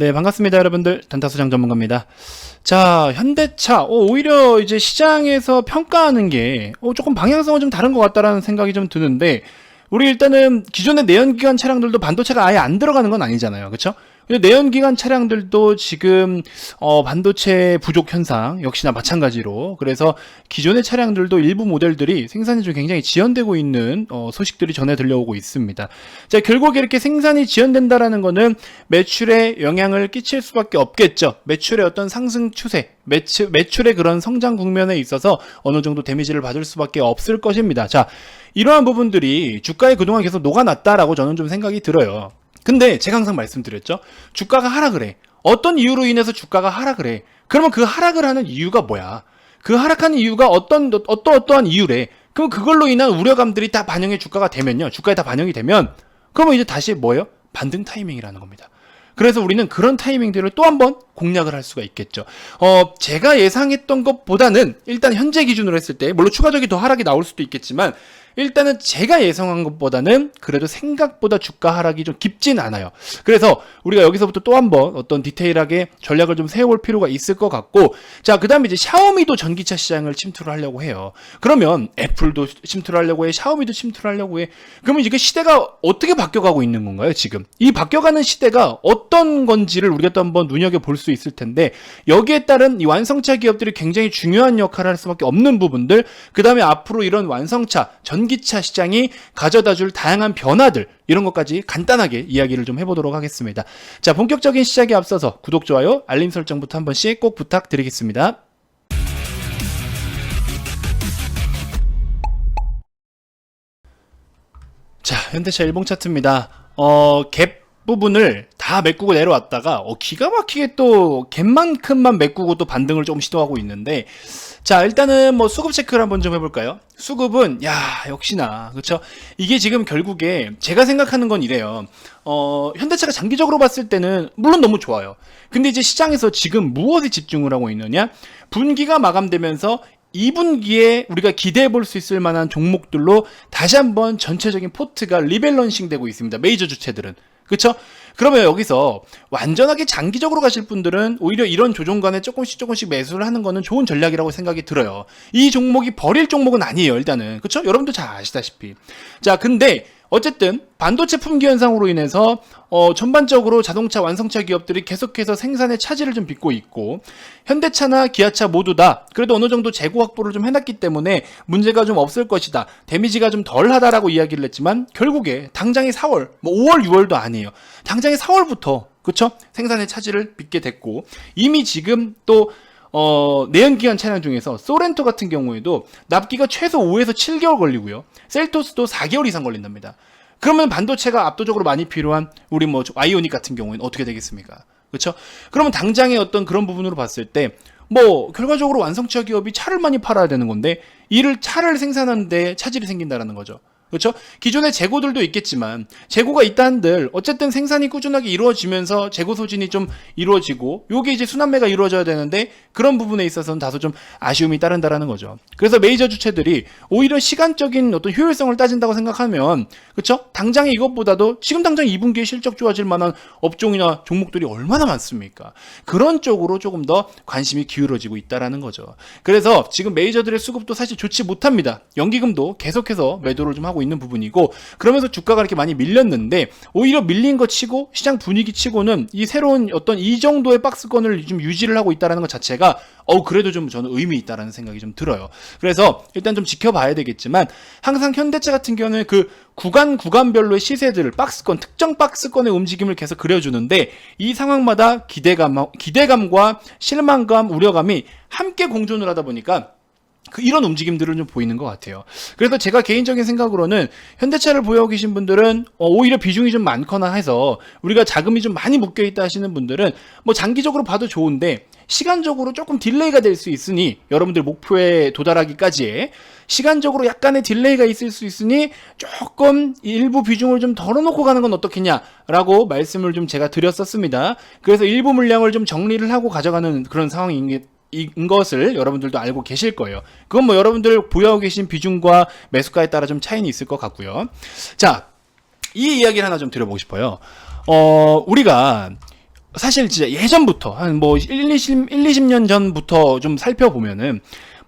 네, 반갑습니다, 여러분들. 단타소장 전문가입니다. 자, 현대차, 오히려 이제 시장에서 평가하는 게, 조금 방향성은 좀 다른 것 같다라는 생각이 좀 드는데, 우리 일단은 기존의 내연기관 차량들도 반도체가 아예 안 들어가는 건 아니잖아요. 그쵸? 근데 내연기관 차량들도 지금 반도체 부족 현상 역시나 마찬가지로, 그래서 기존의 차량들도 일부 모델들이 생산이 좀 굉장히 지연되고 있는 소식들이 전해 들려오고 있습니다. 자, 결국 이렇게 생산이 지연된다라는 거는 매출에 영향을 끼칠 수밖에 없겠죠. 매출의 어떤 상승 추세, 매출의 그런 성장 국면에 있어서 어느 정도 데미지를 받을 수밖에 없을 것입니다. 자, 이러한 부분들이 주가에 그동안 계속 녹아났다라고 저는 좀 생각이 들어요. 근데 제가 항상 말씀드렸죠. 주가가 하락을 해. 어떤 이유로 인해서 주가가 하락을 해. 그러면 그 하락을 하는 이유가 뭐야? 그 하락하는 이유가 어떠한 이유래. 그럼 그걸로 인한 우려감들이 다 반영이 주가가 되면요. 주가에 다 반영이 되면 그러면 이제 다시 뭐예요? 반등 타이밍이라는 겁니다. 그래서 우리는 그런 타이밍들을 또 한 번 공략을 할 수가 있겠죠. 제가 예상했던 것보다는 일단 현재 기준으로 했을 때 물론 추가적인 더 하락이 나올 수도 있겠지만 일단은 제가 예상한 것보다는 그래도 생각보다 주가 하락이 좀 깊진 않아요. 그래서 우리가 여기서부터 또 한 번 어떤 디테일하게 전략을 좀 세워볼 필요가 있을 것 같고, 자, 그 다음에 이제 샤오미도 전기차 시장을 침투를 하려고 해요. 그러면 애플도 침투를 하려고 해, 샤오미도 침투를 하려고 해. 그러면 이게 시대가 어떻게 바뀌어가고 있는 건가요, 지금? 이 바뀌어가는 시대가 어떤 건지를 우리가 또 한번 눈여겨볼 수 있을 텐데, 여기에 따른 이 완성차 기업들이 굉장히 중요한 역할을 할 수밖에 없는 부분들, 그 다음에 앞으로 이런 완성차, 전기차 시장이 가져다줄 다양한 변화들, 이런 것까지 간단하게 이야기를 좀 해보도록 하겠습니다. 자, 본격적인 시작에 앞서서 구독, 좋아요, 알림 설정부터 한 번씩 꼭 부탁드리겠습니다. 자, 현대차 일봉 차트입니다. 갭 부분을 다 메꾸고 내려왔다가 기가 막히게 또 갭만큼만 메꾸고 또 반등을 조금 시도하고 있는데, 자, 일단은 뭐 수급 체크를 한번 좀 해볼까요? 수급은 역시나 그쵸? 이게 지금 결국에 제가 생각하는 건 이래요. 현대차가 장기적으로 봤을 때는 물론 너무 좋아요. 근데 이제 시장에서 지금 무엇에 집중을 하고 있느냐? 분기가 마감되면서 2분기에 우리가 기대해 볼 수 있을 만한 종목들로 다시 한번 전체적인 포트가 리밸런싱 되고 있습니다. 메이저 주체들은. 그쵸? 그러면 여기서 완전하게 장기적으로 가실 분들은 오히려 이런 조종간에 조금씩 매수를 하는 거는 좋은 전략이라고 생각이 들어요. 이 종목이 버릴 종목은 아니에요, 일단은. 그쵸? 여러분도 잘 아시다시피. 자, 근데 어쨌든 반도체 품귀 현상으로 인해서 전반적으로 자동차 완성차 기업들이 계속해서 생산의 차질을 좀 빚고 있고, 현대차나 기아차 모두 다 그래도 어느 정도 재고 확보를 좀 해놨기 때문에 문제가 좀 없을 것이다, 데미지가 좀 덜하다라고 이야기를 했지만, 결국에 당장의 4월, 뭐 5월, 6월도 아니에요. 당장의 4월부터 그쵸? 생산의 차질을 빚게 됐고, 이미 지금 또 내연기관 차량 중에서 소렌토 같은 경우에도 납기가 최소 5에서 7개월 걸리고요. 셀토스도 4개월 이상 걸린답니다. 그러면 반도체가 압도적으로 많이 필요한 우리 뭐 아이오닉 같은 경우에는 어떻게 되겠습니까? 그렇죠? 그러면 당장의 어떤 그런 부분으로 봤을 때 뭐 결과적으로 완성차 기업이 차를 많이 팔아야 되는 건데 차를 생산하는데 차질이 생긴다라는 거죠. 그렇죠? 기존의 재고들도 있겠지만 재고가 있다 한들 어쨌든 생산이 꾸준하게 이루어지면서 재고 소진이 좀 이루어지고 요게 이제 순환매가 이루어져야 되는데 그런 부분에 있어서는 다소 좀 아쉬움이 따른다라는 거죠. 그래서 메이저 주체들이 오히려 시간적인 어떤 효율성을 따진다고 생각하면 그렇죠? 당장에 이것보다도 지금 당장 2분기에 실적 좋아질 만한 업종이나 종목들이 얼마나 많습니까? 그런 쪽으로 조금 더 관심이 기울어지고 있다라는 거죠. 그래서 지금 메이저들의 수급도 사실 좋지 못합니다. 연기금도 계속해서 매도를 좀 하고 있는 부분이고, 그러면서 주가가 이렇게 많이 밀렸는데 오히려 밀린 거 치고 시장 분위기 치고는 이 새로운 어떤 이 정도의 박스권을 좀 유지를 하고 있다는 것 자체가 그래도 좀 저는 의미 있다라는 생각이 좀 들어요. 그래서 일단 좀 지켜봐야 되겠지만, 항상 현대차 같은 경우는 그 구간별로의 시세들을 특정 박스권의 움직임을 계속 그려주는데, 이 상황마다 기대감과 실망감, 우려감이 함께 공존을 하다 보니까 이런 움직임들을 좀 보이는 것 같아요. 그래서 제가 개인적인 생각으로는 현대차를 보유하고 계신 분들은 오히려 비중이 좀 많거나 해서 우리가 자금이 좀 많이 묶여있다 하시는 분들은 뭐 장기적으로 봐도 좋은데 시간적으로 조금 딜레이가 될 수 있으니, 여러분들 목표에 도달하기까지의 시간적으로 약간의 딜레이가 있을 수 있으니 조금 일부 비중을 좀 덜어놓고 가는 건 어떻겠냐라고 말씀을 좀 제가 드렸었습니다. 그래서 일부 물량을 좀 정리를 하고 가져가는 그런 상황인 것을 여러분들도 알고 계실 거예요. 그건 뭐 여러분들 보유하고 계신 비중과 매수가에 따라 좀 차이는 있을 것 같고요. 자, 이 이야기를 하나 좀 드려보고 싶어요. 우리가 사실 진짜 예전부터 한 뭐 20년 전부터 좀 살펴보면은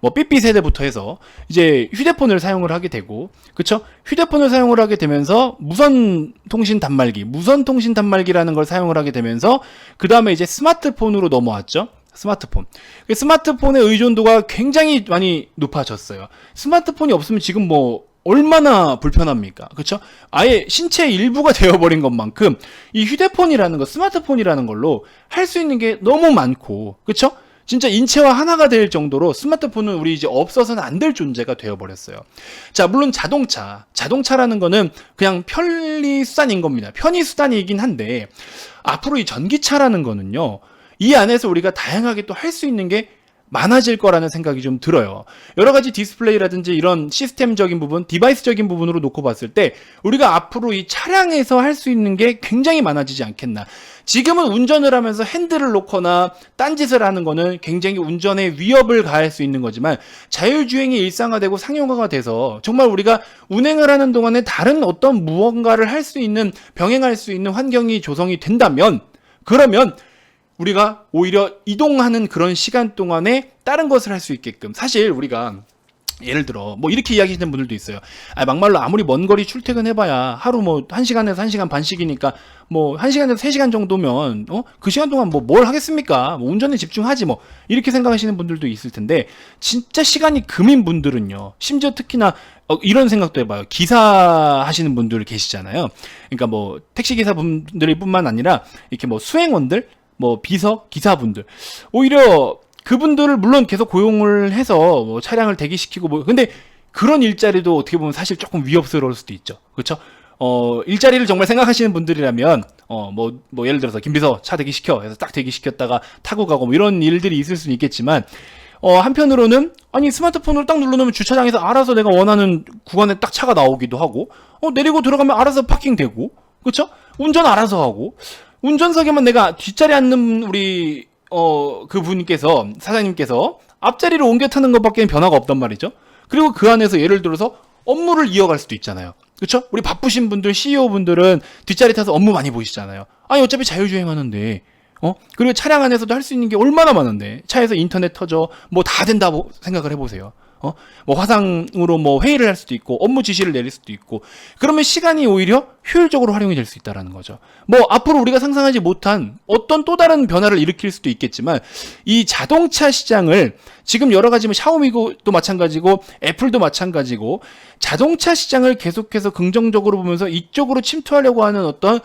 뭐 삐삐 세대부터 해서 이제 휴대폰을 사용을 하게 되고, 그쵸? 휴대폰을 사용을 하게 되면서 무선 통신 단말기라는 걸 사용을 하게 되면서 그 다음에 이제 스마트폰으로 넘어왔죠. 스마트폰의 의존도가 굉장히 많이 높아졌어요. 스마트폰이 없으면 지금 뭐 얼마나 불편합니까? 그쵸? 아예 신체의 일부가 되어버린 것만큼 이 휴대폰이라는 거, 스마트폰이라는 걸로 할 수 있는 게 너무 많고, 그쵸? 진짜 인체와 하나가 될 정도로 스마트폰은 우리 이제 없어서는 안 될 존재가 되어버렸어요. 자, 물론 자동차라는 거는 그냥 편리수단인 겁니다. 편의수단이긴 한데, 앞으로 이 전기차라는 거는요, 이 안에서 우리가 다양하게 또 할 수 있는 게 많아질 거라는 생각이 좀 들어요. 여러 가지 디스플레이라든지 이런 시스템적인 부분, 디바이스적인 부분으로 놓고 봤을 때 우리가 앞으로 이 차량에서 할 수 있는 게 굉장히 많아지지 않겠나. 지금은 운전을 하면서 핸들을 놓거나 딴짓을 하는 거는 굉장히 운전에 위협을 가할 수 있는 거지만, 자율주행이 일상화되고 상용화가 돼서 정말 우리가 운행을 하는 동안에 다른 어떤 무언가를 할 수 있는, 병행할 수 있는 환경이 조성이 된다면, 그러면 우리가 오히려 이동하는 그런 시간 동안에 다른 것을 할 수 있게끔, 사실 우리가 예를 들어 뭐 이렇게 이야기하시는 분들도 있어요. 막말로 아무리 먼 거리 출퇴근해봐야 하루 뭐 1시간에서 1시간 반씩이니까 뭐 1시간에서 3시간 정도면 그 시간 동안 뭐 뭘 하겠습니까? 뭐 운전에 집중하지 뭐, 이렇게 생각하시는 분들도 있을 텐데, 진짜 시간이 금인 분들은요, 심지어 특히나 이런 생각도 해봐요. 기사 하시는 분들 계시잖아요. 그러니까 뭐 택시기사 분들이 뿐만 아니라 이렇게 뭐 수행원들, 뭐 기사분들, 오히려 그분들을 물론 계속 고용을 해서 뭐 차량을 대기시키고 뭐, 근데 그런 일자리도 어떻게 보면 사실 조금 위협스러울 수도 있죠. 그렇죠? 일자리를 정말 생각하시는 분들이라면 뭐 예를 들어서 김비서 차 대기시켜 해서 딱 대기시켰다가 타고 가고 뭐 이런 일들이 있을 수는 있겠지만, 한편으로는 아니 스마트폰으로 딱 눌러놓으면 주차장에서 알아서 내가 원하는 구간에 딱 차가 나오기도 하고, 내리고 들어가면 알아서 파킹되고, 그렇죠? 운전 알아서 하고, 운전석에만 내가 뒷자리에 앉는 우리 그분께서, 사장님께서 앞자리로 옮겨 타는 것밖에 변화가 없단 말이죠. 그리고 그 안에서 예를 들어서 업무를 이어갈 수도 있잖아요. 그렇죠? 우리 바쁘신 분들, CEO 분들은 뒷자리 타서 업무 많이 보시잖아요. 아니 어차피 자율주행하는데, 그리고 차량 안에서도 할 수 있는 게 얼마나 많은데, 차에서 인터넷 터져 뭐 다 된다고 생각을 해보세요. 뭐 화상으로 뭐 회의를 할 수도 있고 업무 지시를 내릴 수도 있고, 그러면 시간이 오히려 효율적으로 활용이 될 수 있다라는 거죠. 뭐 앞으로 우리가 상상하지 못한 어떤 또 다른 변화를 일으킬 수도 있겠지만, 이 자동차 시장을 지금 여러 가지 뭐 샤오미도 마찬가지고 애플도 마찬가지고, 자동차 시장을 계속해서 긍정적으로 보면서 이쪽으로 침투하려고 하는 어떤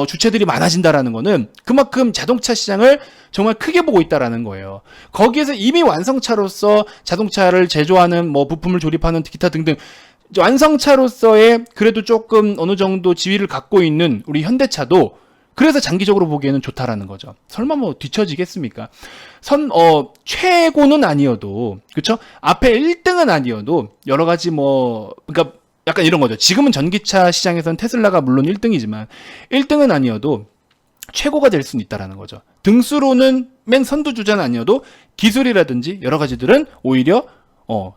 주체들이 많아진다라는 거는 그만큼 자동차 시장을 정말 크게 보고 있다라는 거예요. 거기에서 이미 완성차로서 자동차를 제조하는 뭐 부품을 조립하는 기타 등등 완성차로서의 그래도 조금 어느 정도 지위를 갖고 있는 우리 현대차도 그래서 장기적으로 보기에는 좋다라는 거죠. 설마 뭐 뒤처지겠습니까? 최고는 아니어도, 그쵸? 앞에 1등은 아니어도 여러 가지 뭐, 그러니까 약간 이런 거죠. 지금은 전기차 시장에서는 테슬라가 물론 1등이지만 1등은 아니어도 최고가 될 수는 있다라는 거죠. 등수로는 맨 선두주자는 아니어도 기술이라든지 여러 가지들은 오히려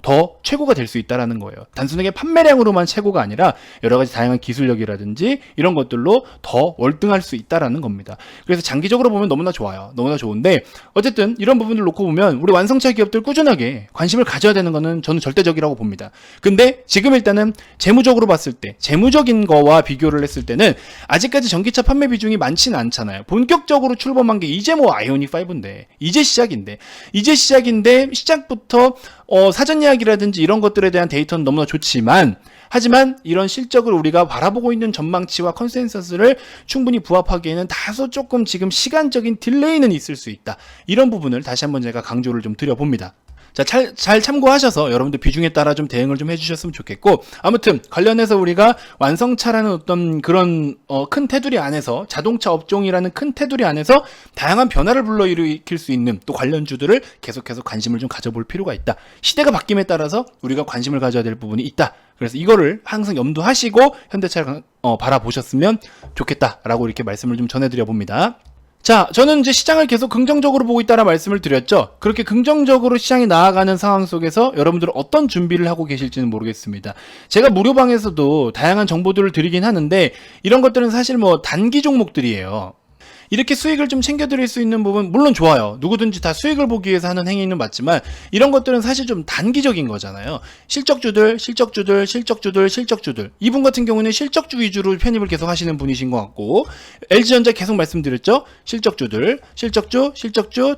더 최고가 될 수 있다라는 거예요. 단순하게 판매량으로만 최고가 아니라 여러 가지 다양한 기술력이라든지 이런 것들로 더 월등할 수 있다라는 겁니다. 그래서 장기적으로 보면 너무나 좋아요. 너무나 좋은데, 어쨌든 이런 부분을 놓고 보면 우리 완성차 기업들 꾸준하게 관심을 가져야 되는 거는 저는 절대적이라고 봅니다. 근데 지금 일단은 재무적으로 봤을 때, 재무적인 거와 비교를 했을 때는 아직까지 전기차 판매 비중이 많지는 않잖아요. 본격적으로 출범한 게 이제 뭐 아이오닉 5인데, 이제 시작인데 시작부터 사전 예약이라든지 이런 것들에 대한 데이터는 너무나 좋지만, 하지만 이런 실적을 우리가 바라보고 있는 전망치와 컨센서스를 충분히 부합하기에는 다소 조금 지금 시간적인 딜레이는 있을 수 있다. 이런 부분을 다시 한번 제가 강조를 좀 드려봅니다. 자, 잘 참고하셔서 여러분들 비중에 따라 좀 대응을 좀 해주셨으면 좋겠고, 아무튼 관련해서 우리가 완성차라는 어떤 그런 큰 테두리 안에서, 자동차 업종이라는 큰 테두리 안에서 다양한 변화를 불러일으킬 수 있는 또 관련주들을 계속해서 관심을 좀 가져볼 필요가 있다. 시대가 바뀜에 따라서 우리가 관심을 가져야 될 부분이 있다. 그래서 이거를 항상 염두하시고 현대차를 바라보셨으면 좋겠다라고 이렇게 말씀을 좀 전해드려 봅니다. 자, 저는 이제 시장을 계속 긍정적으로 보고 있다라 말씀을 드렸죠. 그렇게 긍정적으로 시장이 나아가는 상황 속에서 여러분들은 어떤 준비를 하고 계실지는 모르겠습니다. 제가 무료방에서도 다양한 정보들을 드리긴 하는데, 이런 것들은 사실 뭐 단기 종목들이에요. 이렇게 수익을 좀 챙겨드릴 수 있는 부분 물론 좋아요. 누구든지 다 수익을 보기 위해서 하는 행위는 맞지만 이런 것들은 사실 좀 단기적인 거잖아요. 실적주들 이분 같은 경우는 실적주 위주로 편입을 계속 하시는 분이신 것 같고 LG전자 계속 말씀드렸죠. 실적주,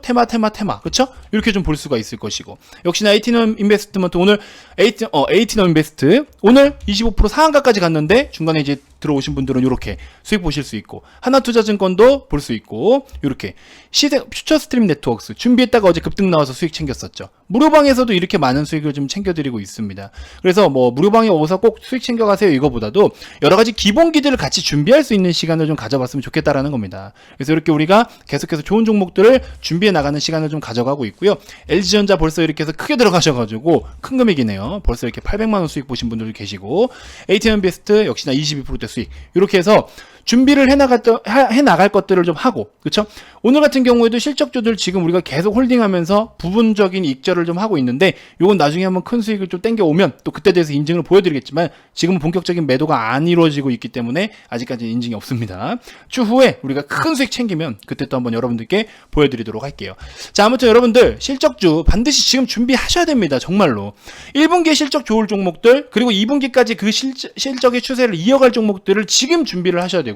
테마 그쵸? 이렇게 좀 볼 수가 있을 것이고 역시나 에이티넘 인베스트먼트 오늘 에이티넘 인베스트 오늘 25% 상한가까지 갔는데 중간에 이제 들어오신 분들은 이렇게 수익 보실 수 있고 하나투자증권도 볼 수 있고 이렇게 시세 퓨처스트림 네트워크스 준비했다가 어제 급등 나와서 수익 챙겼었죠. 무료방에서도 이렇게 많은 수익을 좀 챙겨드리고 있습니다. 그래서 뭐 무료방에 오서 꼭 수익 챙겨가세요 이거보다도 여러 가지 기본기들을 같이 준비할 수 있는 시간을 좀 가져봤으면 좋겠다라는 겁니다. 그래서 이렇게 우리가 계속해서 좋은 종목들을 준비해 나가는 시간을 좀 가져가고 있고요. LG전자 벌써 이렇게 해서 크게 들어가셔가지고 큰 금액이네요. 벌써 이렇게 800만원 수익 보신 분들도 계시고 에이티엠 베스트 역시나 22%대 수익 이렇게 해서 준비를 해나갈 것들을 좀 하고 그쵸? 오늘 같은 경우에도 실적주들 지금 우리가 계속 홀딩하면서 부분적인 익절을 좀 하고 있는데 요건 나중에 한번 큰 수익을 좀 땡겨오면 또 그때 대해서 인증을 보여드리겠지만 지금은 본격적인 매도가 안 이루어지고 있기 때문에 아직까지 인증이 없습니다. 추후에 우리가 큰 수익 챙기면 그때 또 한번 여러분들께 보여드리도록 할게요. 자 아무튼 여러분들 실적주 반드시 지금 준비하셔야 됩니다. 정말로 1분기에 실적 좋을 종목들 그리고 2분기까지 그 실적의 추세를 이어갈 종목들을 지금 준비를 하셔야 되고요.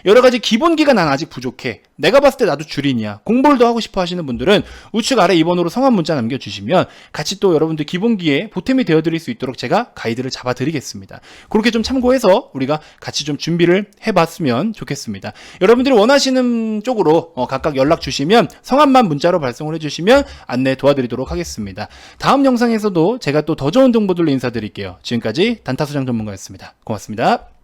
여러 가지 기본기가 난 아직 부족해. 내가 봤을 때 나도 줄이냐. 공부를 더 하고 싶어 하시는 분들은 우측 아래 2번으로 성함 문자 남겨주시면 같이 또 여러분들 기본기에 보탬이 되어드릴 수 있도록 제가 가이드를 잡아드리겠습니다. 그렇게 좀 참고해서 우리가 같이 좀 준비를 해봤으면 좋겠습니다. 여러분들이 원하시는 쪽으로 각각 연락 주시면 성함만 문자로 발송을 해주시면 안내 도와드리도록 하겠습니다. 다음 영상에서도 제가 또 더 좋은 정보들로 인사드릴게요. 지금까지 단타수장 전문가였습니다. 고맙습니다.